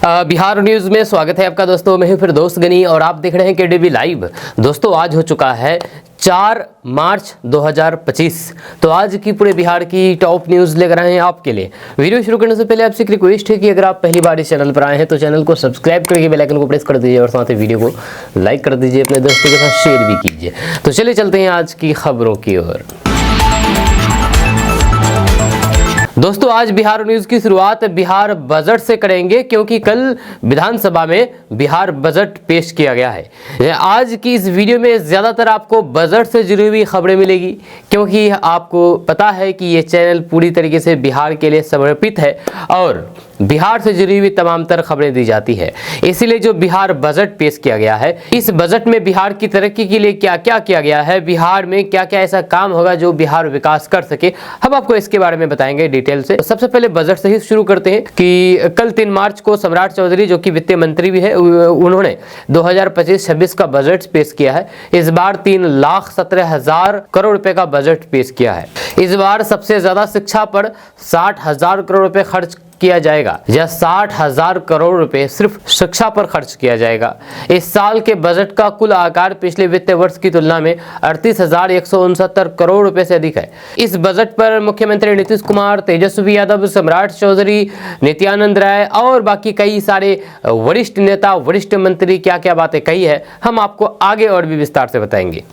Bihar news में स्वागत है आपका दोस्तों। मैं हूं फिर दोस्त गनी और आप देख रहे हैं केडीबी लाइव। दोस्तों आज हो चुका है 4 मार्च 2025। तो आज की पूरे बिहार की टॉप न्यूज़ लेकर आए हैं आपके लिए। वीडियो शुरू करने से पहले आपसे एक रिक्वेस्ट है कि अगर आप पहली बार इस चैनल पर आए हैं तो चैनल को सब्सक्राइब करके बेल आइकन को प्रेस कर दीजिए और साथ ही वीडियो को लाइक कर दीजिए, अपने दोस्तों के साथ शेयर भी कीजिए। तो चलिए चलते हैं आज की खबरों की ओर। दोस्तों आज बिहार न्यूज की शुरुआत बिहार बजट से करेंगे, क्योंकि कल विधानसभा में बिहार बजट पेश किया गया है। आज की इस वीडियो में ज़्यादातर आपको बजट से जुड़ी हुई खबरें मिलेगी, क्योंकि आपको पता है कि ये चैनल पूरी तरीके से बिहार के लिए समर्पित है और बिहार से जुड़ी हुई तमाम तर खबरें दी जाती है। इसीलिए जो बिहार बजट पेश किया गया है, इस बजट में बिहार की तरक्की के लिए क्या क्या किया गया है, बिहार में क्या क्या ऐसा काम होगा जो बिहार विकास कर सके, हम आपको इसके बारे में बताएंगे डिटेल से। सबसे पहले बजट से ही शुरू करते हैं कि कल 3 मार्च को सम्राट चौधरी जो कि वित्त मंत्री भी है, उन्होंने 2025-26 का बजट पेश किया है। इस बार 3,17,000 करोड़ रुपए का बजट पेश किया है। इस बार सबसे ज्यादा शिक्षा पर 60,000 करोड़ रुपए खर्च किया जाएगा, या 60,000 करोड़ रुपए सिर्फ शिक्षा पर खर्च किया जाएगा। इस साल के बजट का कुल आकार पिछले वित्त वर्ष की तुलना में 38,169 करोड़ रुपए से अधिक है। इस बजट पर मुख्यमंत्री नीतीश कुमार, तेजस्वी यादव, सम्राट चौधरी, नित्यानंद राय और बाकी कई सारे वरिष्ठ नेता, वरिष्ठ मंत्री क्या क्या बातें कही है, हम आपको आगे और भी विस्तार से बताएंगे।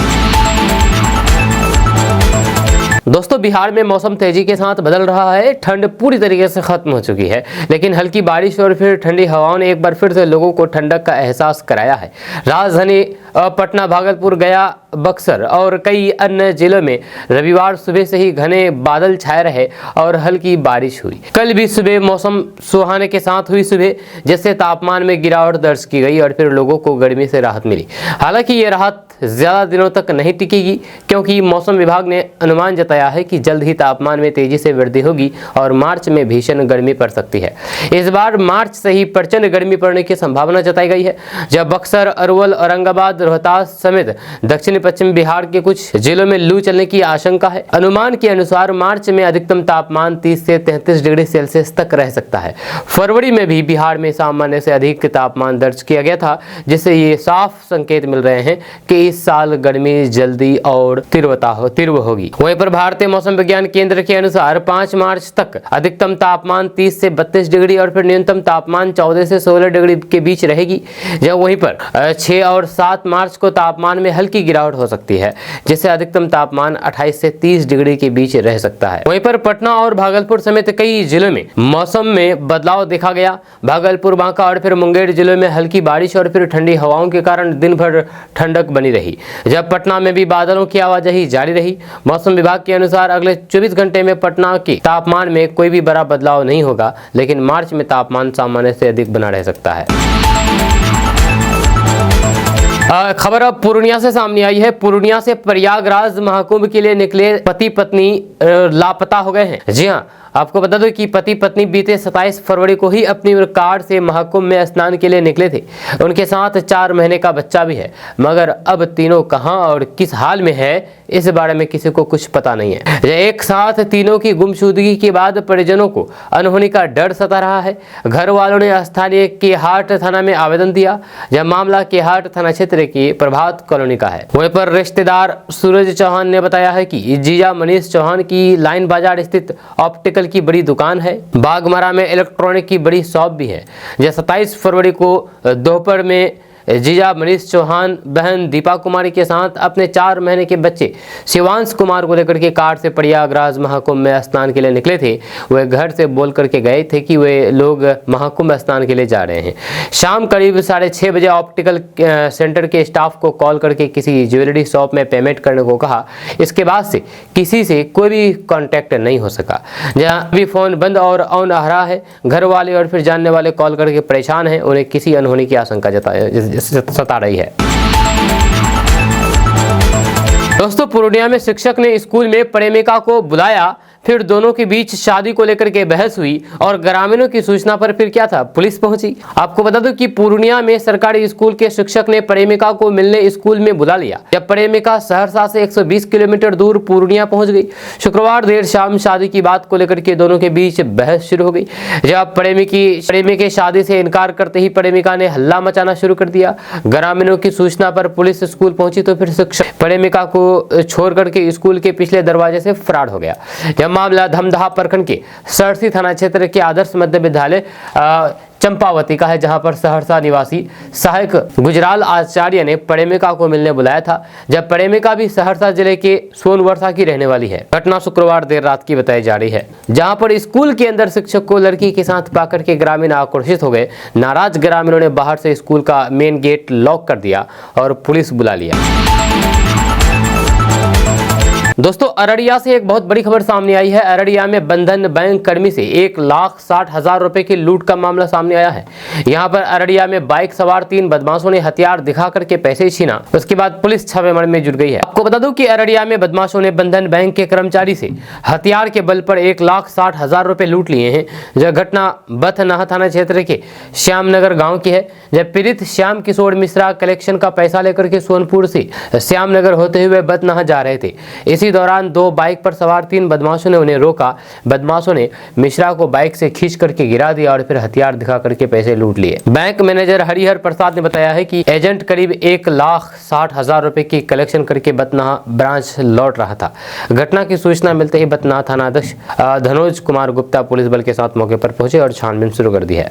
दोस्तों बिहार में मौसम तेजी के साथ बदल रहा है। ठंड पूरी तरीके से खत्म हो चुकी है, लेकिन हल्की बारिश और फिर ठंडी हवाओं ने एक बार फिर से लोगों को ठंडक का एहसास कराया है। राजधानी पटना, भागलपुर, गया, बक्सर और कई अन्य जिलों में रविवार सुबह से ही घने बादल छाए रहे और हल्की बारिश हुई। कल भी सुबह मौसम सुहाने के साथ हुई सुबह, जिससे तापमान में गिरावट दर्ज की गई और फिर लोगों को गर्मी से राहत मिली। हालांकि ये राहत ज्यादा दिनों तक नहीं टिकेगी, क्योंकि मौसम विभाग ने अनुमान जताया है कि जल्द ही तापमान में तेजी से वृद्धि होगी और मार्च में भीषण गर्मी पड़ सकती है। इस बार मार्च से ही प्रचंड गर्मी पड़ने की संभावना जताई गई है, जब बक्सर, अरवल, औरंगाबाद, रोहतास समेत दक्षिण पश्चिम बिहार के कुछ जिलों में लू चलने की आशंका है। अनुमान के अनुसार मार्च में अधिकतम तापमान 30 से 33 डिग्री सेल्सियस तक रह सकता है। फरवरी में भी बिहार में सामान्य से अधिक तापमान दर्ज किया गया था, जिससे ये साफ संकेत मिल रहे हैं कि इस साल गर्मी जल्दी और तीव्र होगी। वहीं पर भारतीय मौसम विज्ञान केंद्र के अनुसार 5 मार्च तक अधिकतम तापमान 30 से 32 डिग्री और फिर न्यूनतम तापमान 14 से 16 डिग्री के बीच रहेगी। जब वहीं पर 6 और 7 मार्च को तापमान में हल्की गिरावट हो सकती है, जिससे अधिकतम तापमान 28 से 30 डिग्री के बीच रह सकता है। वहीं पर पटना और भागलपुर समेत कई जिलों में मौसम में बदलाव देखा गया। भागलपुर, बांका और फिर मुंगेर जिलों में हल्की बारिश और फिर ठंडी हवाओं के कारण दिन भर ठंडक बनी रही, जब पटना में भी बादलों की आवाजाही जारी रही। मौसम विभाग के अनुसार अगले 24 घंटे में पटना के तापमान में कोई भी बड़ा बदलाव नहीं होगा, लेकिन मार्च में तापमान सामान्य से अधिक बना रह सकता है। खबर अब पूर्णिया से सामने आई है। पूर्णिया से प्रयागराज महाकुंभ के लिए निकले पति पत्नी लापता हो गए हैं। जी हाँ, आपको बता दो कि पति पत्नी बीते 27 फरवरी को ही अपनी कार से महाकुंभ में स्नान के लिए निकले थे। उनके साथ 4 महीने का बच्चा भी है, मगर अब तीनों कहां और किस हाल में है, इस बारे में किसी को कुछ पता नहीं है। एक साथ तीनों की गुमशुदगी के बाद परिजनों को अनहोनी का डर सता रहा है। घर वालों ने स्थानीय केहाट थाना में आवेदन दिया, जब मामला केहाट थाना क्षेत्र की प्रभात कॉलोनी का है। वहीं पर रिश्तेदार सूरज चौहान ने बताया है कि जीजा मनीष चौहान की लाइन बाजार स्थित ऑप्टिकल की बड़ी दुकान है। बागमारा में इलेक्ट्रॉनिक की बड़ी शॉप भी है। जब 27 फरवरी को दोपहर में जीजा मनीष चौहान बहन दीपा कुमारी के साथ अपने 4 महीने के बच्चे शिवांश कुमार को लेकर के कार से प्रयागराज महाकुंभ में स्नान के लिए निकले थे। वे घर से बोल करके गए थे कि वे लोग महाकुंभ स्नान के लिए जा रहे हैं। शाम करीब 6:30 बजे ऑप्टिकल सेंटर के स्टाफ को कॉल करके किसी ज्वेलरी शॉप में पेमेंट करने को कहा। इसके बाद से किसी से कोई भी कांटेक्ट नहीं हो सका। जहाँ भी फोन बंद और ऑन आ रहा है। घर वाले और फिर जानने वाले कॉल करके परेशान हैं। उन्हें किसी अनहोनी की आशंका सता रही है। दोस्तों पूर्णिया में शिक्षक ने स्कूल में प्रेमिका को बुलाया, फिर दोनों के बीच शादी को लेकर के बहस हुई और ग्रामीणों की सूचना पर फिर क्या था, पुलिस पहुंची। आपको बता दूं कि पूर्णिया में सरकारी स्कूल के शिक्षक ने प्रेमिका को मिलने स्कूल में बुला लिया। जब प्रेमिका सहरसा से 120 किलोमीटर दूर पूर्णिया पहुंच गई। शुक्रवार देर शाम शादी की बात को लेकर के दोनों के बीच बहस शुरू हो गई। जब प्रेमी शादी से इनकार करते ही प्रेमिका ने हल्ला मचाना शुरू कर दिया। ग्रामीणों की सूचना पर पुलिस स्कूल पहुंची तो फिर शिक्षक प्रेमिका को छोड़ करके स्कूल के पिछले दरवाजे से फरार हो गया। यह मामला धमदाहा प्रखंड के सरसी थाना क्षेत्र के आदर्श मध्य विद्यालय चंपावती का है, जहां पर सहरसा निवासी सहायक गुजराल आचार्य ने प्रेमिका को मिलने बुलाया था। जब प्रेमिका भी सहरसा जिले के सोनवर्षा की रहने वाली है। घटना शुक्रवार देर रात की बताई जा रही है, जहां पर स्कूल के अंदर शिक्षक को लड़की के साथ पाकर के ग्रामीण आक्रोशित हो गए। नाराज ग्रामीणों ने बाहर से स्कूल का मेन गेट लॉक कर दिया और पुलिस बुला लिया। दोस्तों, अररिया से एक बहुत बड़ी खबर सामने आई है। अररिया में बंधन बैंक कर्मी से 1,60,000 रुपए की लूट का मामला सामने आया है। यहां पर अररिया में बाइक सवार 3 बदमाशों ने हथियार दिखा करके पैसे छीना। उसके बाद पुलिस छापेमारी में जुट गई है। आपको बता दूं कि अररिया में बदमाशों ने बंधन बैंक के कर्मचारी से हथियार के बल पर 1,60,000 रुपए लूट लिए हैं। यह घटना बथनाहा थाना क्षेत्र के श्यामनगर गाँव की है। जब पीड़ित श्याम किशोर मिश्रा कलेक्शन का पैसा लेकर के सोनपुर से श्यामनगर होते हुए बथनाहा जा रहे थे। इसी दौरान 2 बाइक पर सवार 3 बदमाशों ने उन्हें रोका। बदमाशों ने मिश्रा को बाइक से खींच करके गिरा दिया और फिर हथियार दिखा करके पैसे लूट लिए। बैंक मैनेजर हरिहर प्रसाद ने बताया है कि एजेंट करीब 1,60,000 रुपए की कलेक्शन करके बथनाहा ब्रांच लौट रहा था। घटना की सूचना मिलते ही बथनाहा थाना अध्यक्ष धनोज कुमार गुप्ता पुलिस बल के साथ मौके पर पहुंचे और छानबीन शुरू कर दी है।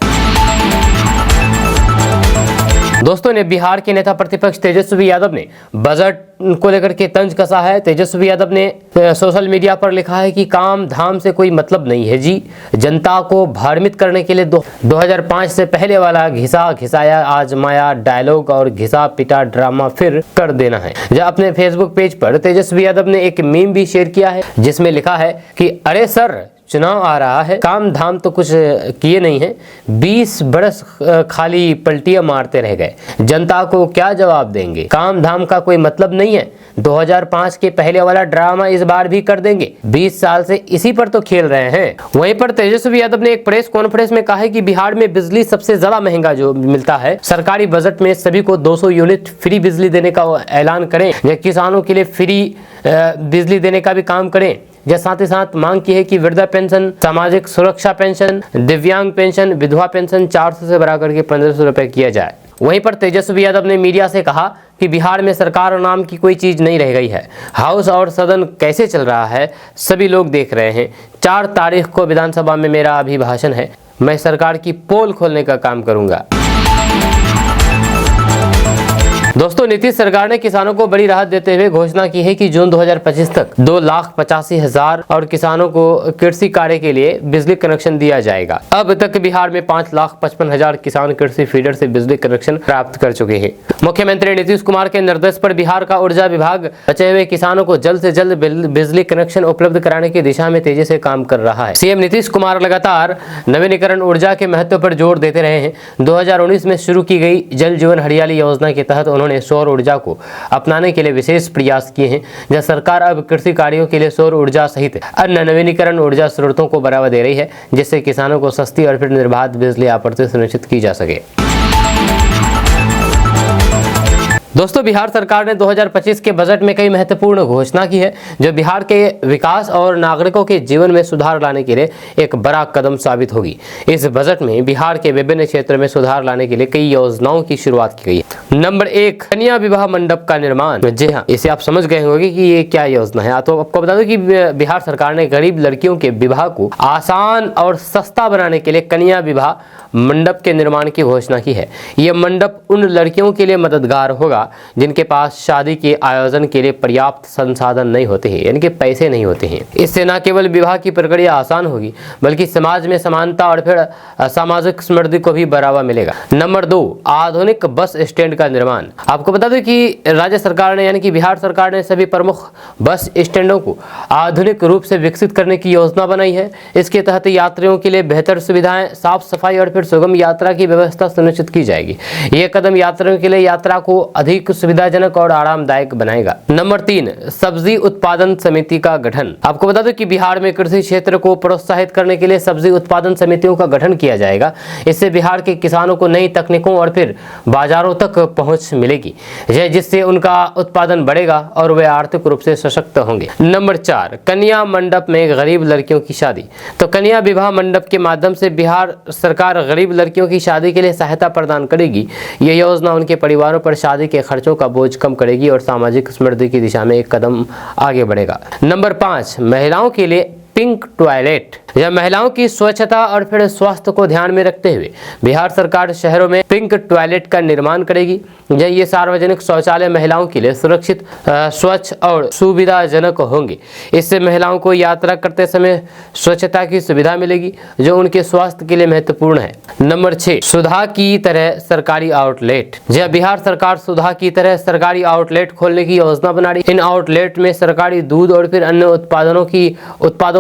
दोस्तों ने बिहार के नेता प्रतिपक्ष तेजस्वी यादव ने बजट को लेकर के तंज कसा है। तेजस्वी यादव ने सोशल मीडिया पर लिखा है कि काम धाम से कोई मतलब नहीं है जी। जनता को भ्रमित करने के लिए 2005 से पहले वाला घिसा घिसाया आजमाया डायलॉग और घिसा पिटा ड्रामा फिर कर देना है। जब अपने फेसबुक पेज पर तेजस्वी यादव ने एक मीम भी शेयर किया है, जिसमें लिखा है कि अरे सर, चुनाव आ रहा है, काम धाम तो कुछ किए नहीं है, 20 बरस खाली पलटियां मारते रह गए, जनता को क्या जवाब देंगे, काम धाम का कोई मतलब नहीं है, 2005 के पहले वाला ड्रामा इस बार भी कर देंगे, 20 साल से इसी पर तो खेल रहे हैं। वहीं पर तेजस्वी यादव ने एक प्रेस कॉन्फ्रेंस में कहा है कि बिहार में बिजली सबसे ज्यादा महंगा जो मिलता है, सरकारी बजट में सभी को 200 यूनिट फ्री बिजली देने का ऐलान करें या किसानों के लिए फ्री बिजली देने का भी काम करें। या साथ ही साथ मांग की है कि वृद्धा पेंशन, सामाजिक सुरक्षा पेंशन, दिव्यांग पेंशन, विधवा पेंशन 400 से बढ़ा करके 1500 रुपए किया जाए। वहीं पर तेजस्वी यादव ने मीडिया से कहा कि बिहार में सरकार नाम की कोई चीज नहीं रह गई है। हाउस और सदन कैसे चल रहा है सभी लोग देख रहे हैं। 4 तारीख को विधानसभा में मेरा अभिभाषण है, मैं सरकार की पोल खोलने का काम करूंगा। दोस्तों, नीतीश सरकार ने किसानों को बड़ी राहत देते हुए घोषणा की है कि जून 2025 तक 2,85,000 और किसानों को कृषि कार्य के लिए बिजली कनेक्शन दिया जाएगा। अब तक बिहार में 5,55,000 किसान कृषि फीडर से बिजली कनेक्शन प्राप्त कर चुके हैं। मुख्यमंत्री नीतीश कुमार के निर्देश पर बिहार का ऊर्जा विभाग बचे हुए किसानों को जल्द से जल्द बिजली कनेक्शन उपलब्ध कराने की दिशा में तेजी से काम कर रहा है। सीएम नीतीश कुमार लगातार नवीनीकरण ऊर्जा के महत्व पर जोर देते रहे हैं। 2019 में शुरू की गई जल जीवन हरियाली योजना के तहत उन्होंने सौर ऊर्जा को अपनाने के लिए विशेष प्रयास किए हैं। जब सरकार अब कृषि कार्यों के लिए सौर ऊर्जा सहित अन्य नवीनीकरण ऊर्जा स्रोतों को बढ़ावा दे रही है, जिससे किसानों को सस्ती और फिर निर्बाध बिजली आपूर्ति सुनिश्चित की जा सके। दोस्तों, बिहार सरकार ने 2025 के बजट में कई महत्वपूर्ण घोषणा की है, जो बिहार के विकास और नागरिकों के जीवन में सुधार लाने के लिए एक बड़ा कदम साबित होगी। इस बजट में बिहार के विभिन्न क्षेत्रों में सुधार लाने के लिए कई योजनाओं की शुरुआत की गई है। नंबर 1, कन्या विवाह मंडप का निर्माण। जी हाँ, इसे आप समझ गए होंगे कि ये क्या योजना है। तो आपको बता दूं कि बिहार सरकार ने गरीब लड़कियों के विवाह को आसान और सस्ता बनाने के लिए कन्या विवाह मंडप के निर्माण की घोषणा की है। यह मंडप उन लड़कियों के लिए मददगार होगा जिनके पास शादी के आयोजन के लिए पर्याप्त संसाधन नहीं होते हैं, यानी कि पैसे नहीं होते हैं। इससे न केवल विवाह की प्रक्रिया आसान होगी, बल्कि समाज में समानता और फिर सामाजिक समृद्धि को भी बढ़ावा मिलेगा। नंबर 2, आधुनिक बस स्टैंड का निर्माण। आपको बता दें कि राज्य सरकार ने यानी कि बिहार सरकार ने सभी प्रमुख बस स्टैंडों को आधुनिक रूप से विकसित करने की योजना बनाई है। इसके तहत यात्रियों के लिए बेहतर सुविधाएं, साफ सफाई और फिर सुगम यात्रा की व्यवस्था सुनिश्चित की जाएगी। ये कदम यात्रियों के लिए यात्रा को अधिक सुविधाजनक और आरामदायक बनाएगा। नंबर 3, सब्जी उत्पादन समिति का गठन। आपको बता दो कि बिहार में कृषि क्षेत्र को प्रोत्साहित करने के लिए सब्जी उत्पादन समितियों का गठन किया जाएगा। इससे बिहार के किसानों को नई तकनीकों और फिर बाजारों तक पहुंच मिलेगी, जिससे उनका उत्पादन बढ़ेगा और वे आर्थिक रूप से सशक्त होंगे। नंबर 4, कन्या मंडप में गरीब लड़कियों की शादी। तो कन्या विवाह मंडप के माध्यम से बिहार सरकार गरीब लड़कियों की शादी के लिए सहायता प्रदान करेगी। यह योजना उनके परिवारों पर शादी के खर्चों का बोझ कम करेगी और सामाजिक समृद्धि की दिशा में एक कदम आगे बढ़ेगा। नंबर 5, महिलाओं के लिए पिंक टॉयलेट। यह महिलाओं की स्वच्छता और फिर स्वास्थ्य को ध्यान में रखते हुए बिहार सरकार शहरों में पिंक टॉयलेट का निर्माण करेगी। ये सार्वजनिक शौचालय महिलाओं के लिए सुरक्षित, स्वच्छ और सुविधाजनक होंगे। इससे महिलाओं को यात्रा करते समय स्वच्छता की सुविधा मिलेगी, जो उनके स्वास्थ्य के लिए महत्वपूर्ण है। नंबर 6, सुधा की तरह सरकारी आउटलेट। जब बिहार सरकार सुधा की तरह सरकारी आउटलेट खोलने की योजना बना रही। इन आउटलेट में सरकारी दूध और फिर अन्य उत्पादों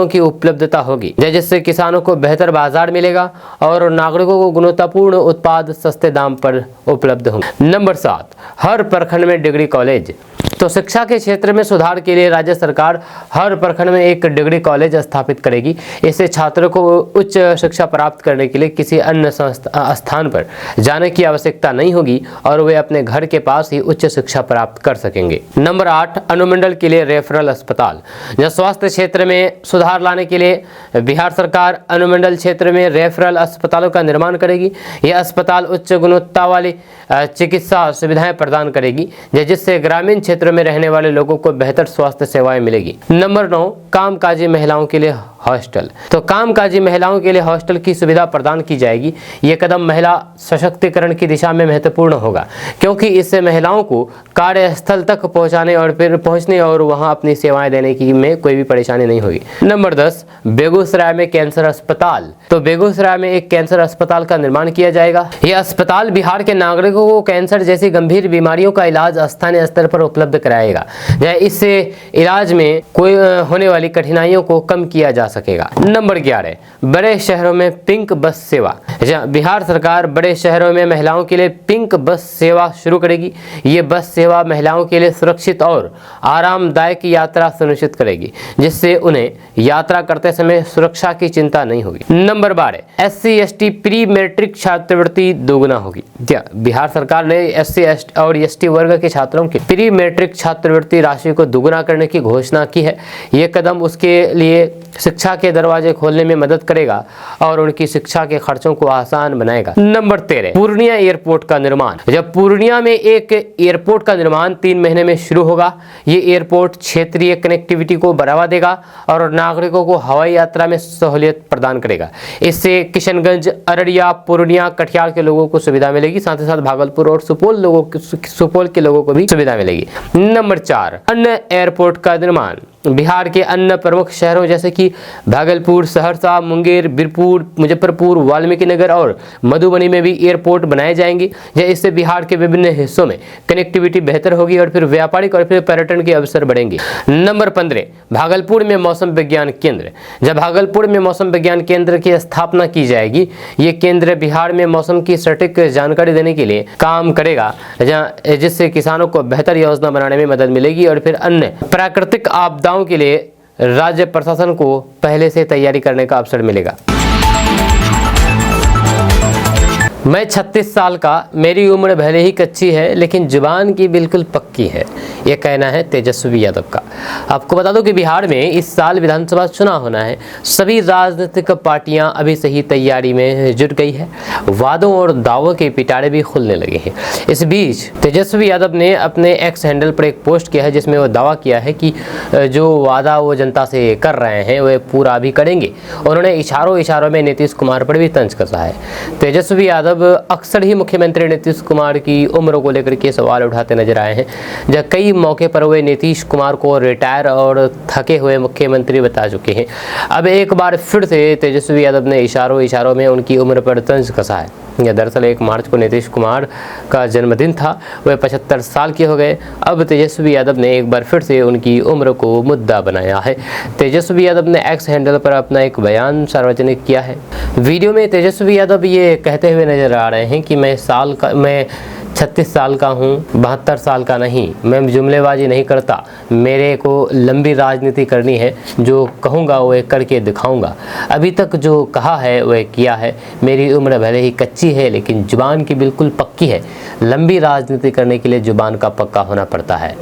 की उपलब्धता होगी, जिससे किसानों को बेहतर बाजार मिलेगा और नागरिकों को गुणवत्तापूर्ण उत्पाद सस्ते दाम पर उपलब्ध होंगे। नंबर 7, हर प्रखंड में डिग्री कॉलेज। तो शिक्षा के क्षेत्र में सुधार के लिए राज्य सरकार हर प्रखंड में एक डिग्री कॉलेज स्थापित करेगी। इससे छात्रों को उच्च शिक्षा प्राप्त करने के लिए किसी अन्य स्थान पर जाने की आवश्यकता नहीं होगी और वे अपने घर के पास ही उच्च शिक्षा प्राप्त कर सकेंगे। नंबर 8, अनुमंडल के लिए रेफरल अस्पताल। जब स्वास्थ्य क्षेत्र में सुधार लाने के लिए बिहार सरकार अनुमंडल क्षेत्र में रेफरल अस्पतालों का निर्माण करेगी। यह अस्पताल उच्च गुणवत्ता वाली चिकित्सा सुविधाएं प्रदान करेगी, जिससे ग्रामीण क्षेत्र में रहने वाले लोगों को बेहतर स्वास्थ्य सेवाएं मिलेगी। नंबर 9, कामकाजी महिलाओं के लिए हॉस्टल। तो कामकाजी महिलाओं के लिए हॉस्टल की सुविधा प्रदान की जाएगी। ये कदम महिला सशक्तिकरण की दिशा में महत्वपूर्ण होगा, क्योंकि इससे महिलाओं को कार्यस्थल तक पहुंचने और वहां अपनी सेवाएं देने की में कोई भी परेशानी नहीं होगी। नंबर 10, बेगूसराय में कैंसर अस्पताल। तो बेगूसराय में एक कैंसर अस्पताल का निर्माण किया जाएगा। यह अस्पताल बिहार के नागरिकों को कैंसर जैसी गंभीर बीमारियों का इलाज स्थानीय स्तर पर उपलब्ध कराएगा। इससे इलाज में कोई होने वाली कठिनाइयों को कम किया जा सकेगा। नंबर 11, बड़े शहरों में पिंक बस सेवा। बिहार सरकार बड़े शहरों में महिलाओं के लिए पिंक बस सेवा शुरू करेगी। ये बस सेवा महिलाओं के लिए सुरक्षित और आरामदायक यात्रा सुनिश्चित करेगी, जिससे उन्हें यात्रा करते समय सुरक्षा की चिंता नहीं होगी। नंबर 12, SC/ST प्री मैट्रिक छात्रवृत्ति दोगुना होगी। बिहार सरकार ने SC और ST वर्ग के छात्रों की प्री मैट्रिक छात्रवृत्ति राशि को दोगुना करने की घोषणा की है। ये कदम उसके लिए शिक्षा के दरवाजे खोलने में मदद करेगा और उनकी शिक्षा के खर्चों को आसान बनाएगा। नंबर 13, पूर्णिया एयरपोर्ट का निर्माण। जब पूर्णिया में एक एयरपोर्ट का निर्माण 3 महीने में शुरू होगा। ये एयरपोर्ट क्षेत्रीय कनेक्टिविटी को बढ़ावा देगा और नागरिकों को हवाई यात्रा में सहूलियत प्रदान करेगा। इससे किशनगंज, अररिया, पूर्णिया, कटिहार के लोगों को सुविधा मिलेगी, साथ ही साथ भागलपुर और सुपौल के लोगों को भी सुविधा मिलेगी। नंबर 4, अन्य एयरपोर्ट का निर्माण। बिहार के अन्य प्रमुख शहरों जैसे कि भागलपुर, सहरसा, मुंगेर, बीरपुर, मुजफ्फरपुर, वाल्मीकि नगर और मधुबनी में भी एयरपोर्ट बनाए जाएंगे। इससे बिहार के विभिन्न हिस्सों में कनेक्टिविटी बेहतर होगी और फिर व्यापारिक और फिर पर्यटन के अवसर बढ़ेंगे। नंबर 15, भागलपुर में मौसम विज्ञान केंद्र। जब भागलपुर में मौसम विज्ञान केंद्र की स्थापना की जाएगी, ये केंद्र बिहार में मौसम की सटीक जानकारी देने के लिए काम करेगा, जिससे किसानों को बेहतर योजना बनाने में मदद मिलेगी और फिर अन्य प्राकृतिक आपदाओं के लिए राज्य प्रशासन को पहले से तैयारी करने का अवसर मिलेगा। मैं 36 साल का, मेरी उम्र भले ही कच्ची है लेकिन जुबान की बिल्कुल पक्की है, ये कहना है तेजस्वी यादव का। आपको बता दो कि बिहार में इस साल विधानसभा चुनाव होना है। सभी राजनीतिक पार्टियां अभी से ही तैयारी में जुट गई है। वादों और दावों के पिटारे भी खुलने लगे हैं। इस बीच तेजस्वी यादव ने अपने एक्स हैंडल पर एक पोस्ट किया है, जिसमें वो दावा किया है कि जो वादा वो जनता से कर रहे हैं वे पूरा भी करेंगे। उन्होंने इशारों में नीतीश कुमार पर भी तंज कसा है। तेजस्वी यादव अक्सर ही मुख्यमंत्री नीतीश कुमार की उम्र को लेकर के सवाल उठाते नजर आए हैं। जब कई मौके पर वे नीतीश कुमार को रिटायर और थके हुए मुख्यमंत्री बता चुके हैं। अब एक बार फिर से तेजस्वी यादव ने इशारों में उनकी उम्र पर तंज कसा है। दरअसल 1 मार्च को नीतीश कुमार का जन्मदिन था, वह 75 साल के हो गए। अब तेजस्वी यादव ने एक बार फिर से उनकी उम्र को मुद्दा बनाया है। तेजस्वी यादव ने एक्स हैंडल पर अपना एक बयान सार्वजनिक किया है। वीडियो में तेजस्वी यादव ये कहते हुए नजर आ रहे हैं कि मैं 36 साल का हूँ, 72 साल का नहीं। मैं जुमलेबाजी नहीं करता, मेरे को लंबी राजनीति करनी है, जो कहूँगा वह करके दिखाऊंगा। अभी तक जो कहा है वह किया है। मेरी उम्र भले ही कच्ची है लेकिन जुबान की बिल्कुल पक्की है। लंबी राजनीति करने के लिए जुबान का पक्का होना पड़ता है।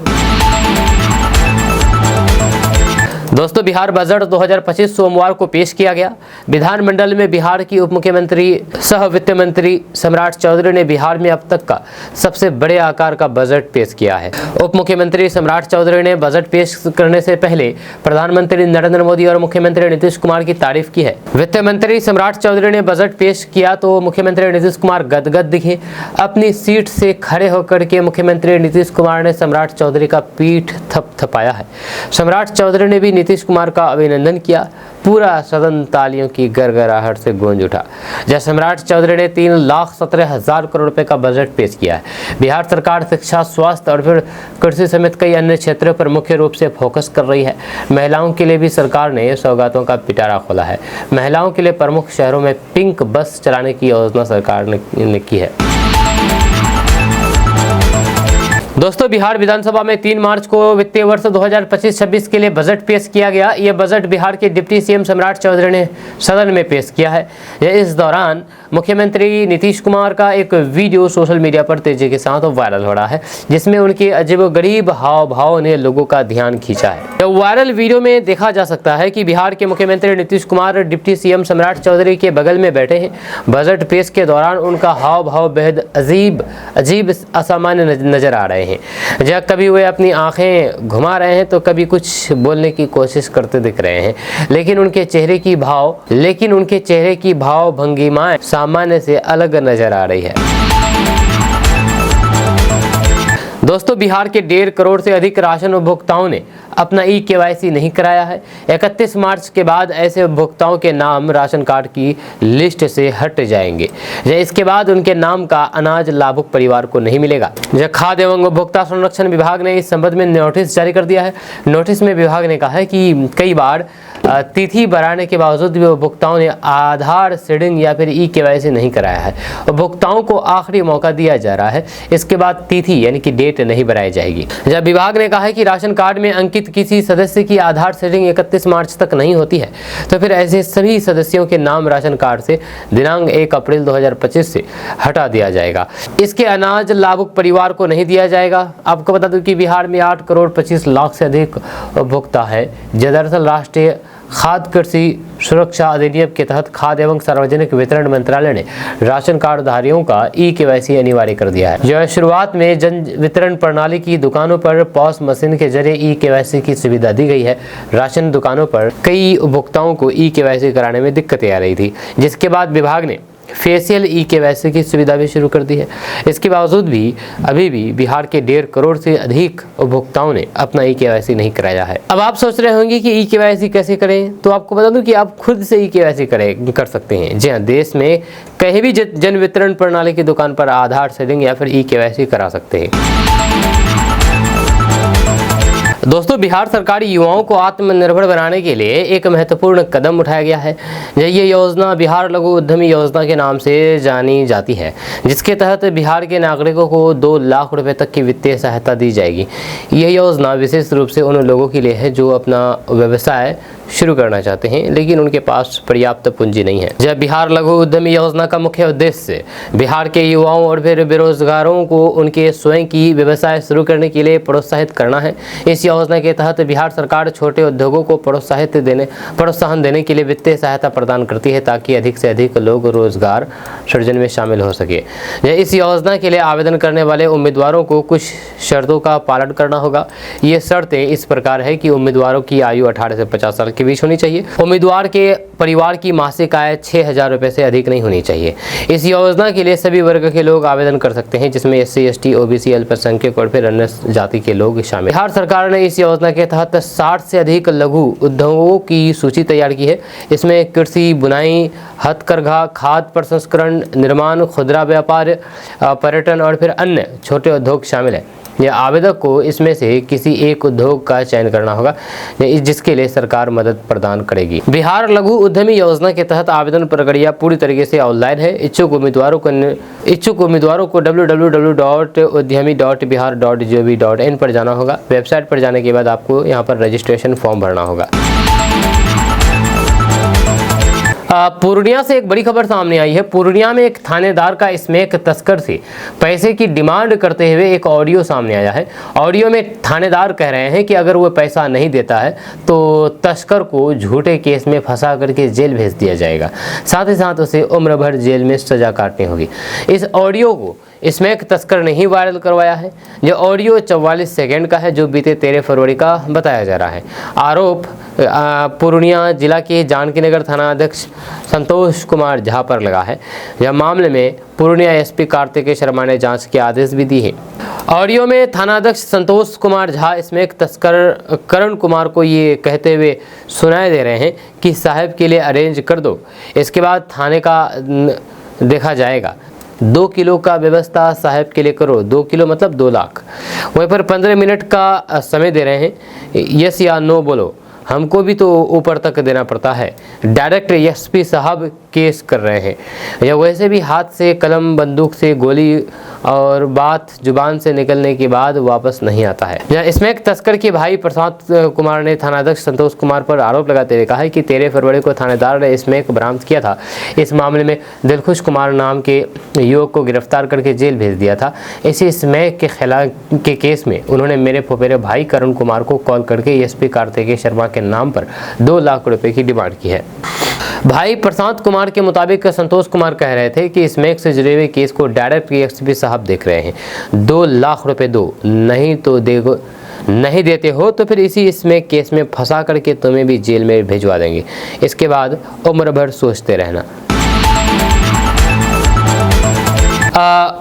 दोस्तों, बिहार बजट 2025 सोमवार को पेश किया गया। विधानमंडल में बिहार की उप मुख्यमंत्री सह वित्त मंत्री सम्राट चौधरी ने बिहार में अब तक का सबसे बड़े आकार का बजट पेश किया है। उप मुख्यमंत्री सम्राट चौधरी ने बजट पेश करने से पहले प्रधानमंत्री नरेंद्र मोदी और मुख्यमंत्री नीतीश कुमार की तारीफ की है। वित्त मंत्री सम्राट चौधरी ने बजट पेश किया तो मुख्यमंत्री नीतीश कुमार गदगद दिखे। अपनी सीट से खड़े होकर के मुख्यमंत्री नीतीश कुमार ने सम्राट चौधरी का पीठ थपथपाया है। सम्राट चौधरी ने भी नीतीश कुमार का अभिनंदन किया। पूरा सदन तालियों की गड़गड़ाहट से गूंज उठा जब सम्राट चौधरी ने 3,17,000 करोड़ रुपए का बजट पेश किया है। बिहार सरकार शिक्षा, स्वास्थ्य और फिर कृषि समेत कई अन्य क्षेत्रों पर मुख्य रूप से फोकस कर रही है। महिलाओं के लिए भी सरकार ने सौगातों का पिटारा खोला है। महिलाओं के लिए प्रमुख शहरों में पिंक बस चलाने की योजना सरकार ने की है। दोस्तों, बिहार विधानसभा में 3 मार्च को वित्तीय वर्ष 2025-26 के लिए बजट पेश किया गया। यह बजट बिहार के डिप्टी सीएम सम्राट चौधरी ने सदन में पेश किया है। इस दौरान मुख्यमंत्री नीतीश कुमार का एक वीडियो सोशल मीडिया पर तेजी के साथ वायरल हो रहा है, जिसमें उनके अजीबोगरीब हाव भाव ने लोगों का ध्यान खींचा है। वायरल वीडियो में देखा जा सकता है कि बिहार के मुख्यमंत्री नीतीश कुमार डिप्टी सीएम सम्राट चौधरी के बगल में बैठे हैं। बजट पेश के दौरान उनका हाव भाव बेहद अजीब असामान्य नजर आ रहे हैं। जब कभी वे अपनी आंखें घुमा रहे हैं तो कभी कुछ बोलने की कोशिश करते दिख रहे हैं, लेकिन उनके चेहरे की भाव भंगिमाएं सामान्य से अलग नजर आ रही है। दोस्तों, बिहार के 1.5 करोड़ से अधिक राशन उपभोक्ताओं ने अपना ई-केवाईसी नहीं कराया है। 31 मार्च के बाद ऐसे उपभोक्ताओं के नाम राशन कार्ड की लिस्ट से हट जाएंगे। इसके बाद उनके नाम का अनाज लाभुक परिवार को नहीं मिलेगा। खाद्य एवं उपभोक्ता संरक्षण विभाग ने इस संबंध में नोटिस जारी कर दिया है। नोटिस में विभाग ने कहा है कि कई बार तिथि बढ़ाने के बावजूद भी उपभोक्ताओं ने आधार सीडिंग या फिर ई-केवाईसी नहीं कराया है। उपभोक्ताओं को आखिरी मौका दिया जा रहा है। इसके बाद तिथि यानी कि डेट नहीं बढ़ाई जाएगी। जब विभाग ने कहा है कि राशन कार्ड में अंकित किसी सदस्य की आधार सीडिंग 31 मार्च तक नहीं होती है, तो फिर ऐसे सभी सदस्यों के नाम राशन कार्ड से दिनांक 1 अप्रैल 2025 से हटा दिया जाएगा। इसके अनाज लाभुक परिवार को नहीं दिया जाएगा। आपको बता दूं कि बिहार में 8 करोड़ 25 लाख से अधिक उपभोक्ता है। दरअसल राष्ट्रीय खाद्य कृषि सुरक्षा अधिनियम के तहत खाद्य एवं सार्वजनिक वितरण मंत्रालय ने राशन कार्ड धारियों का ई-केवाईसी अनिवार्य कर दिया है। जो शुरुआत में जन वितरण प्रणाली की दुकानों पर पॉस मशीन के जरिए ई-केवाईसी की सुविधा दी गई है। राशन दुकानों पर कई उपभोक्ताओं को ई-केवाईसी कराने में दिक्कतें आ रही थी, जिसके बाद विभाग ने फेशियल ई-केवाईसी की सुविधा भी शुरू कर दी है। इसके बावजूद भी अभी भी बिहार के 1.5 करोड़ से अधिक उपभोक्ताओं ने अपना ई-केवाईसी नहीं कराया है। अब आप सोच रहे होंगे कि ई-केवाईसी कैसे करें, तो आपको बता दूं कि आप खुद से ई-केवाईसी कर सकते हैं। जी हाँ, देश में कहीं भी जन वितरण प्रणाली की दुकान पर आधार सीडिंग या फिर ई-केवाईसी करा सकते हैं। दोस्तों, बिहार सरकार युवाओं को आत्मनिर्भर बनाने के लिए एक महत्वपूर्ण कदम उठाया गया है। ये योजना बिहार लघु उद्यमी योजना के नाम से जानी जाती है, जिसके तहत बिहार के नागरिकों को 2 लाख रुपए तक की वित्तीय सहायता दी जाएगी। यह योजना विशेष रूप से उन लोगों के लिए है जो अपना व्यवसाय शुरू करना चाहते हैं लेकिन उनके पास पर्याप्त पूंजी नहीं है। जब बिहार लघु उद्यमी योजना का मुख्य उद्देश्य बिहार के युवाओं और फिर बेरोजगारों को उनके स्वयं की व्यवसाय शुरू करने के लिए प्रोत्साहित करना है। इस योजना के तहत बिहार सरकार छोटे उद्योगों को प्रोत्साहन देने के लिए वित्तीय सहायता प्रदान करती है ताकि अधिक से अधिक लोग रोजगार सृजन में शामिल हो सके। इस योजना के लिए आवेदन करने वाले उम्मीदवारों को कुछ शर्तों का पालन करना होगा। ये शर्तें इस प्रकार है कि उम्मीदवारों की आयु 18 से 50 साल के बीच होनी चाहिए। उम्मीदवार के परिवार की मासिक आय 6,000 रुपये से अधिक नहीं होनी चाहिए। इस योजना के लिए सभी वर्ग के लोग आवेदन कर सकते हैं, जिसमें SC, ST, OBC, अल्पसंख्यक और फिर अन्य जाति के लोग शामिल। बिहार सरकार ने इस योजना के तहत 60 से अधिक लघु उद्योगों की सूची तैयार की है। इसमें कृषि, बुनाई, हथकरघा, खाद्य प्रसंस्करण, निर्माण, खुदरा व्यापार, पर्यटन और फिर अन्य छोटे उद्योग शामिल हैं। यह आवेदक को इसमें से किसी एक उद्योग का चयन करना होगा, जिसके लिए सरकार मदद प्रदान करेगी। बिहार लघु उद्यमी योजना के तहत आवेदन प्रक्रिया पूरी तरीके से ऑनलाइन है। इच्छुक उम्मीदवारों को www.udyami.bihar.gov.in पर जाना होगा। वेबसाइट पर जाने के बाद आपको यहाँ पर रजिस्ट्रेशन फॉर्म भरना होगा। पूर्णिया से एक बड़ी खबर सामने आई है। पूर्णिया में एक थानेदार का स्मैक तस्कर से पैसे की डिमांड करते हुए एक ऑडियो सामने आया है। ऑडियो में थानेदार कह रहे हैं कि अगर वो पैसा नहीं देता है तो तस्कर को झूठे केस में फंसा करके जेल भेज दिया जाएगा, साथ ही साथ उसे उम्र भर जेल में सजा काटनी होगी। इस ऑडियो को स्मैक तस्कर ने ही वायरल करवाया है। यह ऑडियो 44 सेकंड का है, जो बीते 13 फरवरी का बताया जा रहा है। आरोप पूर्णिया जिला के जानकी नगर थाना अध्यक्ष संतोष कुमार झा पर लगा है। यह मामले में पूर्णिया SP कार्तिकेय शर्मा ने जांच के आदेश भी दिए हैं। ऑडियो में थानाध्यक्ष संतोष कुमार झा स्मैक तस्कर करण कुमार को ये कहते हुए सुनाए दे रहे हैं कि साहब के लिए अरेंज कर दो, इसके बाद थाने का देखा जाएगा। 2 किलो का व्यवस्था साहब के लिए करो। 2 किलो मतलब 2 लाख। वहीं पर 15 मिनट का समय दे रहे हैं, यस या नो बोलो, हमको भी तो ऊपर तक देना पड़ता है। डायरेक्ट SP साहब केस कर रहे हैं, या वैसे भी हाथ से कलम, बंदूक से गोली और बात जुबान से निकलने के बाद वापस नहीं आता है। यह स्मैक तस्कर के भाई प्रशांत कुमार ने थानाध्यक्ष संतोष कुमार पर आरोप लगाते हुए कहा है कि 13 फरवरी को थानेदार ने स्मैक बरामद किया था। इस मामले में दिलखुश कुमार नाम के युवक को गिरफ्तार करके जेल भेज दिया था। इसी स्मैक के खिलाफ के केस में उन्होंने मेरे फुफेरे भाई करण कुमार को कॉल करके SP कार्तिकेय शर्मा के नाम पर 2 लाख रुपए की डिमांड की है। भाई प्रशांत कुमार के मुताबिक संतोष कुमार कह रहे थे कि स्मैक से जुड़े हुए केस को डायरेक्ट SP साहब देख रहे हैं। 2 लाख रुपए दो, नहीं तो देखो नहीं देते हो तो फिर इसी स्मैक केस में फंसा करके तुम्हें भी जेल में भिजवा देंगे, इसके बाद उम्र भर सोचते रहना।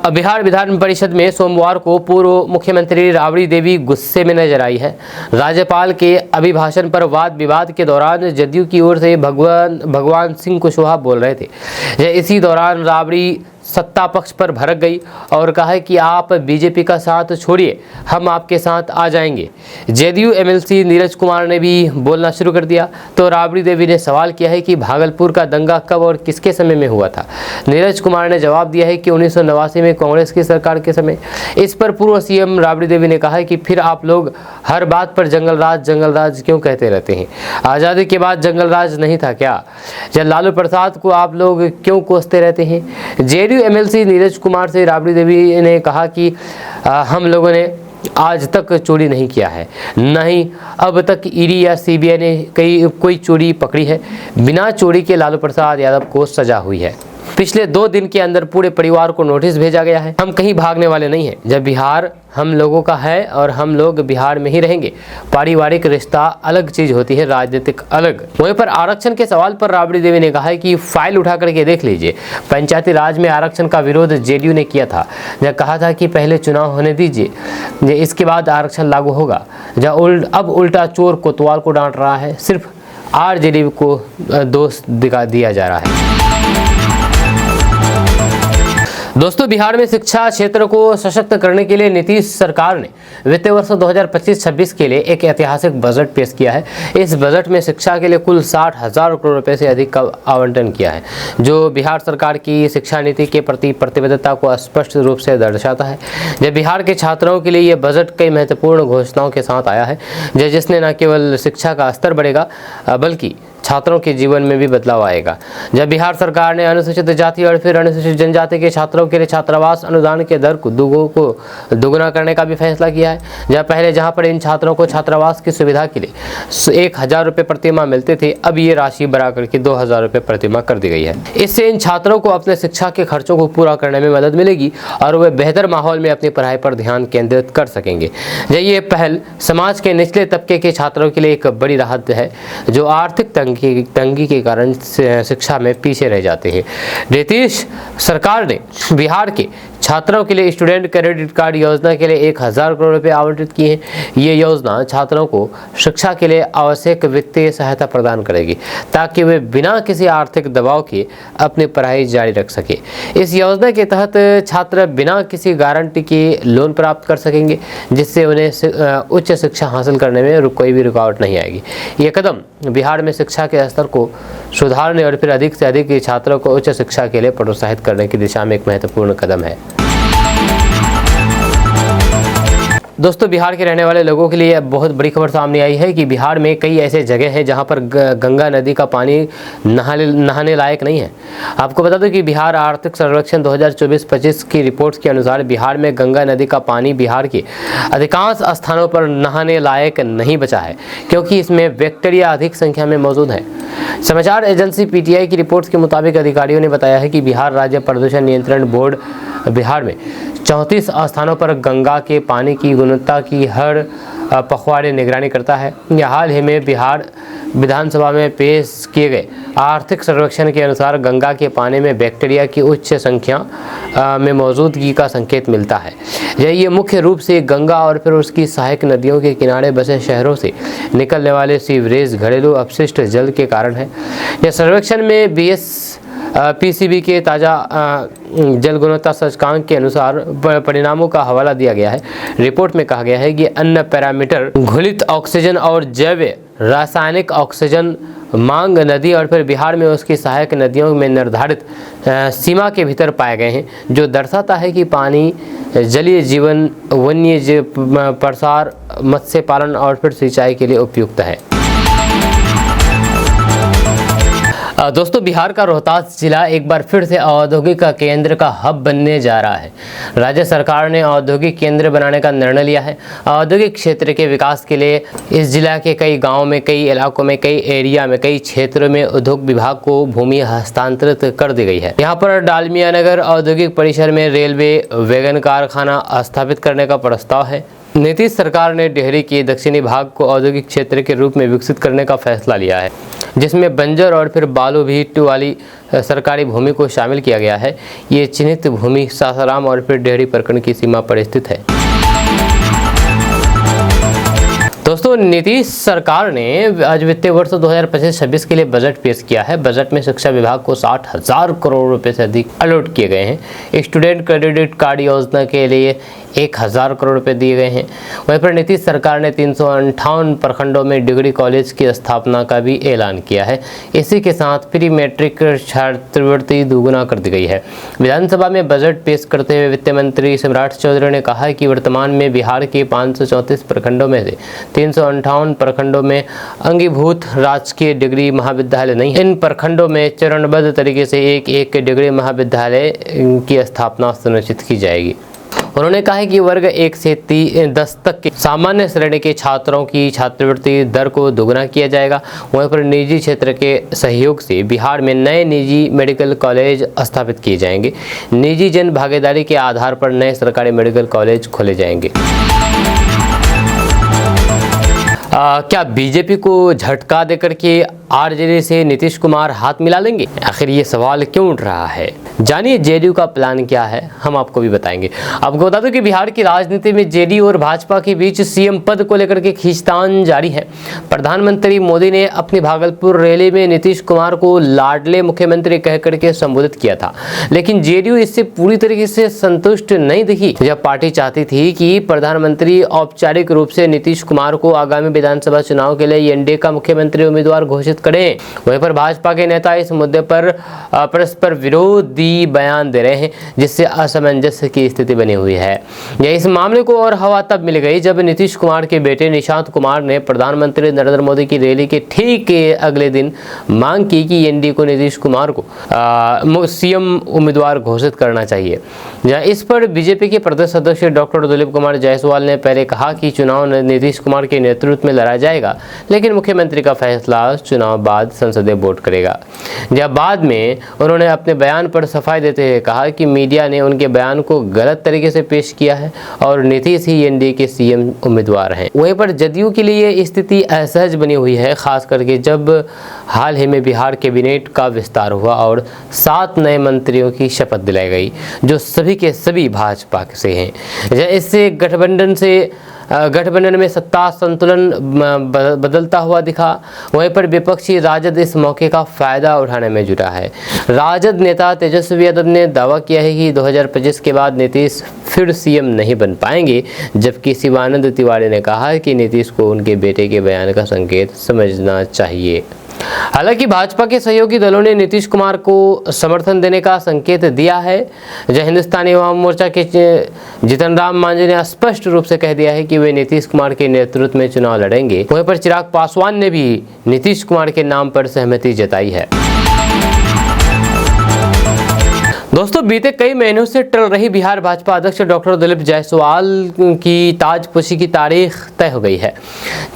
बिहार विधान परिषद में सोमवार को पूर्व मुख्यमंत्री राबड़ी देवी गुस्से में नजर आई है। राज्यपाल के अभिभाषण पर वाद विवाद के दौरान जदयू की ओर से भगवान सिंह कुशवाहा बोल रहे थे। इसी दौरान राबड़ी सत्ता पक्ष पर भड़क गई और कहा कि आप बीजेपी का साथ छोड़िए, हम आपके साथ आ जाएंगे। जदयू MLC नीरज कुमार ने भी बोलना शुरू कर दिया तो राबड़ी देवी ने सवाल किया है कि भागलपुर का दंगा कब और किसके समय में हुआ था। नीरज कुमार ने जवाब दिया है कि 1989 में कांग्रेस की सरकार के समय। इस पर पूर्व CM राबड़ी देवी ने कहा है कि फिर आप लोग हर बात पर जंगल राज क्यों कहते रहते हैं? आज़ादी के बाद जंगल राज नहीं था क्या? या लालू प्रसाद को आप लोग क्यों कोसते रहते हैं? जदयू MLC नीरज कुमार से राबड़ी देवी ने कहा कि हम लोगों ने आज तक चोरी नहीं किया है, नहीं अब तक ED या CBI ने कोई चोरी पकड़ी है। बिना चोरी के लालू प्रसाद यादव को सजा हुई है। पिछले 2 दिन के अंदर पूरे परिवार को नोटिस भेजा गया है। हम कहीं भागने वाले नहीं हैं। जब बिहार हम लोगों का है और हम लोग बिहार में ही रहेंगे। पारिवारिक रिश्ता अलग चीज होती है, राजनीतिक अलग। वहीं पर आरक्षण के सवाल पर राबड़ी देवी ने कहा है कि फाइल उठा करके देख लीजिए। पंचायती राज में आरक्षण का विरोध JDU ने किया था। जब कहा था कि पहले चुनाव होने दीजिए, इसके बाद आरक्षण लागू होगा। जब अब उल्टा चोर कोतवाल को डांट रहा है, सिर्फ RJD को दोष दिया जा रहा है। दोस्तों, बिहार में शिक्षा क्षेत्र को सशक्त करने के लिए नीतीश सरकार ने वित्तीय वर्ष 2025-26 के लिए एक ऐतिहासिक बजट पेश किया है। इस बजट में शिक्षा के लिए कुल 60,000 करोड़ रुपए से अधिक का आवंटन किया है, जो बिहार सरकार की शिक्षा नीति के प्रति प्रतिबद्धता को स्पष्ट रूप से दर्शाता है। जब बिहार के छात्रों के लिए यह बजट कई महत्वपूर्ण घोषणाओं के साथ आया है, जिसने न केवल शिक्षा का स्तर बढ़ेगा बल्कि छात्रों के जीवन में भी बदलाव आएगा। जब बिहार सरकार ने अनुसूचित जाति और फिर अनुसूचित जनजाति के छात्रों के लिए छात्रावास अनुदान के दर को दोगुना करने का भी फैसला किया है। जहां पर इन छात्रों को छात्रावास की सुविधा के लिए 1000 रुपये प्रतिमाह मिलते थे, अब ये राशि बढ़ाकर के 2000 रुपये प्रतिमाह कर दी गई है। इससे इन छात्रों को अपने शिक्षा के खर्चों को पूरा करने में मदद मिलेगी और वे बेहतर माहौल में अपनी पढ़ाई पर ध्यान केंद्रित कर सकेंगे। ये पहल समाज के निचले तबके के छात्रों के लिए एक बड़ी राहत है, जो आर्थिक तंगी के कारण शिक्षा में पीछे रह जाते हैं। नीतीश सरकार ने बिहार के छात्रों के लिए स्टूडेंट क्रेडिट कार्ड योजना के लिए 1000 करोड़ रुपए आवंटित किए हैं। ये योजना छात्रों को शिक्षा के लिए आवश्यक वित्तीय सहायता प्रदान करेगी, ताकि वे बिना किसी आर्थिक दबाव के अपनी पढ़ाई जारी रख सके। इस योजना के तहत छात्र बिना किसी गारंटी के लोन प्राप्त कर सकेंगे, जिससे उन्हें उच्च शिक्षा हासिल करने में कोई भी रुकावट नहीं आएगी। ये कदम बिहार में शिक्षा के स्तर को सुधारने और फिर अधिक से अधिक छात्रों को उच्च शिक्षा के लिए प्रोत्साहित करने की दिशा में एक महत्वपूर्ण कदम है। दोस्तों, बिहार के रहने वाले लोगों के लिए बहुत बड़ी खबर सामने आई है कि बिहार में कई ऐसे जगह हैं जहां पर गंगा नदी का पानी नहाने लायक नहीं है। आपको बता दूं कि बिहार आर्थिक सर्वेक्षण 2024-25 की रिपोर्ट के अनुसार बिहार में गंगा नदी का पानी बिहार के अधिकांश स्थानों पर नहाने लायक नहीं बचा है, क्योंकि इसमें बैक्टीरिया अधिक संख्या में मौजूद है। समाचार एजेंसी PTI की रिपोर्ट के मुताबिक अधिकारियों ने बताया है कि बिहार राज्य प्रदूषण नियंत्रण बोर्ड बिहार में 34 स्थानों पर गंगा के पानी की गुणवत्ता की हर पखवाड़े निगरानी करता है। हाल ही में बिहार विधानसभा में पेश किए गए आर्थिक सर्वेक्षण के अनुसार गंगा के पानी में बैक्टीरिया की उच्च संख्या में मौजूदगी का संकेत मिलता है। ये मुख्य रूप से गंगा और फिर उसकी सहायक नदियों के किनारे बसे शहरों से निकलने वाले सीवरेज, घरेलू अपशिष्ट जल के कारण है। यह सर्वेक्षण में PCB के ताज़ा जल गुणवत्ता सूचकांक के अनुसार परिणामों का हवाला दिया गया है। रिपोर्ट में कहा गया है कि अन्य पैरामीटर घुलित ऑक्सीजन और जैव रासायनिक ऑक्सीजन मांग नदी और फिर बिहार में उसकी सहायक नदियों में निर्धारित सीमा के भीतर पाए गए हैं, जो दर्शाता है कि पानी जलीय जीवन, वन्य जीव प्रसार, मत्स्य पालन और फिर सिंचाई के लिए उपयुक्त है। दोस्तों, बिहार का रोहतास जिला एक बार फिर से औद्योगिक केंद्र का हब बनने जा रहा है। राज्य सरकार ने औद्योगिक केंद्र बनाने का निर्णय लिया है। औद्योगिक क्षेत्र के विकास के लिए इस जिला के कई गांवों में, कई इलाकों में, कई एरिया में, कई क्षेत्रों में उद्योग विभाग को भूमि हस्तांतरित कर दी गई है। यहाँ पर डालमिया नगर औद्योगिक परिसर में रेलवे वैगन कारखाना स्थापित करने का प्रस्ताव है। नीतीश सरकार ने डेहरी के दक्षिणी भाग को औद्योगिक क्षेत्र के रूप में विकसित करने का फैसला लिया है, जिसमें बंजर और फिर बालू भीट वाली सरकारी भूमि को शामिल किया गया है। ये चिन्हित भूमि सासाराम और फिर डेहरी प्रखंड की सीमा पर स्थित है। दोस्तों, नीतीश सरकार ने आज वित्तीय वर्ष 2025-26 के लिए बजट पेश किया है। बजट में शिक्षा विभाग को 60,000 करोड़ रुपए से अधिक अलॉट किए गए हैं। स्टूडेंट क्रेडिट कार्ड योजना के लिए 1000 करोड़ रुपए दिए गए हैं। वहीं पर नीतीश सरकार ने 358 प्रखंडों में डिग्री कॉलेज की स्थापना का भी ऐलान किया है। इसी के साथ प्री मैट्रिक छात्रवृत्ति दोगुना कर दी गई है। विधानसभा में बजट पेश करते हुए वित्त मंत्री सम्राट चौधरी ने कहा कि वर्तमान में बिहार के 534 प्रखंडों में से 358 प्रखंडों में अंगीभूत राजकीय डिग्री महाविद्यालय नहीं है। इन प्रखंडों में चरणबद्ध तरीके से एक डिग्री महाविद्यालय की स्थापना सुनिश्चित की जाएगी। उन्होंने कहा है कि वर्ग 1 से 10 तक के सामान्य श्रेणी के छात्रों की छात्रवृत्ति दर को दोगुना किया जाएगा। वहीं पर निजी क्षेत्र के सहयोग से बिहार में नए निजी मेडिकल कॉलेज स्थापित किए जाएंगे। निजी जन भागीदारी के आधार पर नए सरकारी मेडिकल कॉलेज खोले जाएंगे। क्या बीजेपी को झटका देकर के आरजेडी से नीतीश कुमार हाथ मिला लेंगे? आखिर ये सवाल क्यों उठ रहा है? जानिए जेडीयू का प्लान क्या है, हम आपको भी बताएंगे। आपको बता दूं कि बिहार की राजनीति में जेडीयू और भाजपा के बीच सीएम पद को लेकर के खींचतान जारी है। प्रधानमंत्री मोदी ने अपनी भागलपुर रैली में नीतीश कुमार को लाडले मुख्यमंत्री कह करके संबोधित किया था, लेकिन जेडीयू इससे पूरी तरीके से संतुष्ट नहीं दिखी। जब पार्टी चाहती थी कि प्रधानमंत्री औपचारिक रूप से नीतीश कुमार को आगामी विधानसभा चुनाव के लिए एनडीए का मुख्यमंत्री उम्मीदवार घोषित करें। वहीं पर भाजपा के नेता इस मुद्दे पर परस्पर विरोधी बयान दे रहे हैं, जिससे असमंजस की स्थिति बनी हुई है। इस मामले को और हवा तब मिल गई जब नीतीश कुमार के बेटे निशांत कुमार ने प्रधानमंत्री नरेंद्र मोदी की रैली के ठीक अगले दिन मांग की कि एनडीए को नीतीश कुमार को सीएम उम्मीदवार घोषित करना चाहिए। इस पर बीजेपी के प्रदेश अध्यक्ष डॉक्टर दिलीप कुमार जायसवाल ने पहले कहा कि चुनाव नीतीश कुमार के नेतृत्व में लड़ा जाएगा, लेकिन मुख्यमंत्री का फैसला चुनाव बाद संसदीय बोर्ड करेगा। जब बाद में उन्होंने अपने बयान पर सफाई देते हुए कहा कि मीडिया ने उनके बयान को गलत तरीके से पेश किया है और नीतीश ही एनडीए के सीएम उम्मीदवार हैं। वहीं पर जदयू के लिए स्थिति असहज बनी हुई है, खास करके जब हाल ही में बिहार कैबिनेट का विस्तार हुआ और 7 नए मंत्रियों की शपथ दिलाई गई, जो सभी के सभी भाजपा से हैं। इससे गठबंधन में सत्ता संतुलन बदलता हुआ दिखा। वहीं पर विपक्षी राजद इस मौके का फायदा उठाने में जुटा है। राजद नेता तेजस्वी यादव ने दावा किया है कि 2025 के बाद नीतीश फिर सीएम नहीं बन पाएंगे, जबकि शिवानंद तिवारी ने कहा है कि नीतीश को उनके बेटे के बयान का संकेत समझना चाहिए। हालांकि भाजपा के सहयोगी दलों ने नीतीश कुमार को समर्थन देने का संकेत दिया है। हिंदुस्तानी युवा मोर्चा के जीतन राम मांझी ने स्पष्ट रूप से कह दिया है कि वे नीतीश कुमार के नेतृत्व में चुनाव लड़ेंगे। वहीं पर चिराग पासवान ने भी नीतीश कुमार के नाम पर सहमति जताई है। दोस्तों, बीते कई महीनों से टल रही बिहार भाजपा अध्यक्ष डॉक्टर दिलीप जायसवाल की ताजपोशी की तारीख तय हो गई है।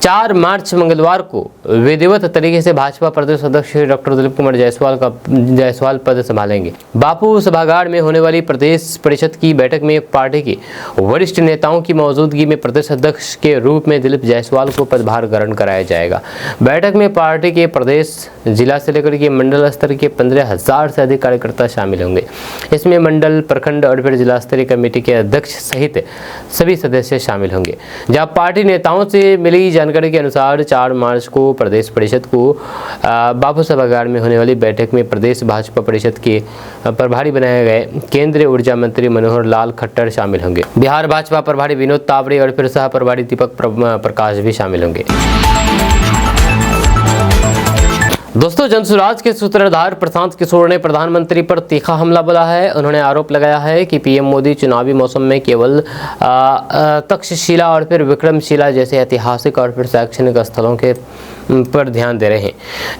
4 मार्च मंगलवार को विधिवत तरीके से भाजपा प्रदेश अध्यक्ष डॉक्टर दिलीप कुमार जायसवाल पद संभालेंगे। बापू सभागार में होने वाली प्रदेश परिषद की बैठक में पार्टी के वरिष्ठ नेताओं की मौजूदगी में प्रदेश अध्यक्ष के रूप में दिलीप जायसवाल को पदभार ग्रहण कराया जाएगा। बैठक में पार्टी के प्रदेश, जिला से लेकर के मंडल स्तर के 15,000 से अधिक कार्यकर्ता शामिल होंगे। इसमें मंडल, प्रखंड और फिर जिला स्तरीय कमेटी के अध्यक्ष सहित सभी सदस्य शामिल होंगे। जहां पार्टी नेताओं से मिली जानकारी के अनुसार 4 मार्च को प्रदेश परिषद को बापू सभागार में होने वाली बैठक में प्रदेश भाजपा परिषद के प्रभारी बनाए गए केंद्रीय ऊर्जा मंत्री मनोहर लाल खट्टर शामिल होंगे। बिहार भाजपा प्रभारी विनोद तावड़े और फिर सह प्रभारी दीपक प्रकाश भी शामिल होंगे। दोस्तों, जनसुराज के सूत्रधार प्रशांत किशोर ने प्रधानमंत्री पर तीखा हमला बोला है। उन्होंने आरोप लगाया है कि पीएम मोदी चुनावी मौसम में केवल तक्षशिला और फिर विक्रमशिला जैसे ऐतिहासिक और फिर शैक्षणिक स्थलों के पर ध्यान दे रहे हैं।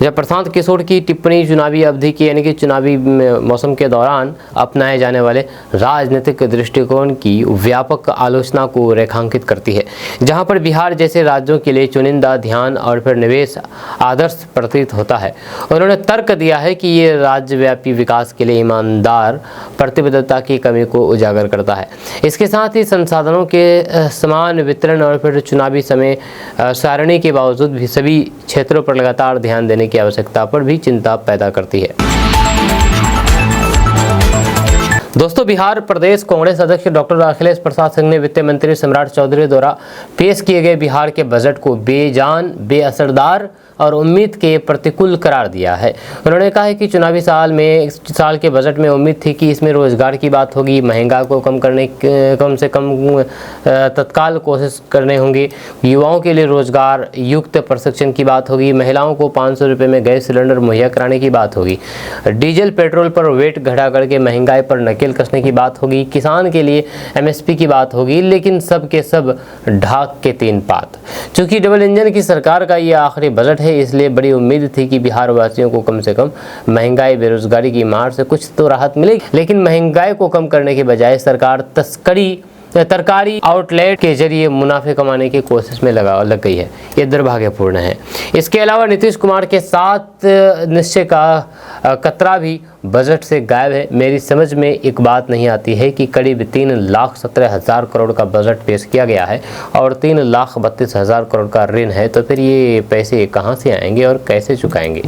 जब प्रशांत किशोर की टिप्पणी चुनावी अवधि की यानी कि चुनावी मौसम के दौरान अपनाए जाने वाले राजनीतिक दृष्टिकोण की व्यापक आलोचना को रेखांकित करती है, जहां पर बिहार जैसे राज्यों के लिए चुनिंदा ध्यान और फिर निवेश आदर्श प्रतीत होता है। उन्होंने तर्क दिया है कि ये राज्यव्यापी विकास के लिए ईमानदार प्रतिबद्धता की कमी को उजागर करता है। इसके साथ ही संसाधनों के समान वितरण और फिर चुनावी समय सारणी के बावजूद भी सभी क्षेत्रों पर लगातार ध्यान देने की आवश्यकता पर भी चिंता पैदा करती है। दोस्तों, बिहार प्रदेश कांग्रेस अध्यक्ष डॉक्टर अखिलेश प्रसाद सिंह ने वित्त मंत्री सम्राट चौधरी द्वारा पेश किए गए बिहार के बजट को बेजान, बेअसरदार और उम्मीद के प्रतिकूल करार दिया है। उन्होंने कहा है कि चुनावी साल के बजट में उम्मीद थी कि इसमें रोजगार की बात होगी, महंगाई को कम से कम तत्काल कोशिश करने होंगी, युवाओं के लिए रोजगार युक्त प्रशिक्षण की बात होगी, महिलाओं को 500 रुपये में गैस सिलेंडर मुहैया कराने की बात होगी, डीजल पेट्रोल पर वेट घटा करके महंगाई पर नकेल कसने की बात होगी, किसान के लिए एमएसपी की बात होगी। लेकिन सब के सब ढाक के 3 पात। चूंकि डबल इंजन की सरकार का ये आखिरी बजट है, इसलिए बड़ी उम्मीद थी कि बिहार वासियों को कम से कम महंगाई, बेरोजगारी की मार से कुछ तो राहत मिलेगी। लेकिन महंगाई को कम करने के बजाय सरकार तरकारी आउटलेट के जरिए मुनाफे कमाने की कोशिश में लग गई है। ये दुर्भाग्यपूर्ण है। इसके अलावा नीतीश कुमार के साथ निश्चय का कतरा भी बजट से गायब है। मेरी समझ में एक बात नहीं आती है कि करीब 3,17,000 करोड़ का बजट पेश किया गया है और 3,32,000 करोड़ का ऋण है, तो फिर ये पैसे कहाँ से आएंगे और कैसे चुकाएंगे।